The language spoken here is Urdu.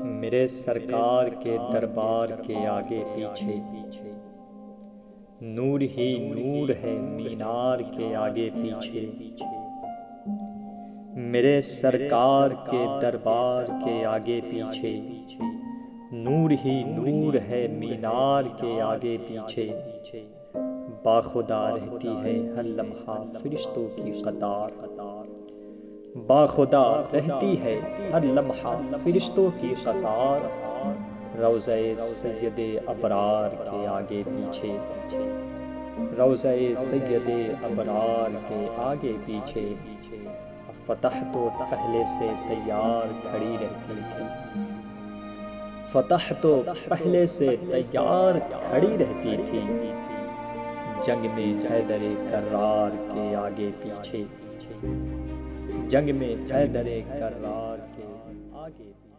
میرے سرکار کے دربار کے آگے پیچھے نور ہی نور ہے مینار کے آگے پیچھے، میرے سرکار کے دربار کے آگے پیچھے نور ہی نور ہے مینار کے آگے پیچھے، باخدا رہتی ہے ہر لمحہ فرشتوں کی قطار، باخدا رہتی ہے ہر لمحہ فرشتوں کی قطار، روضہ سید ابرار کے آگے پیچھے، روضہ سید ابرار کے آگے پیچھے، فتح تو پہلے سے تیار کھڑی رہتی تھی، فتح تو پہلے سے تیار کھڑی رہتی تھی، جنگ میں حیدر کرار کے آگے پیچھے، جنگ میں حیدر کرار کے آگے پیچھے۔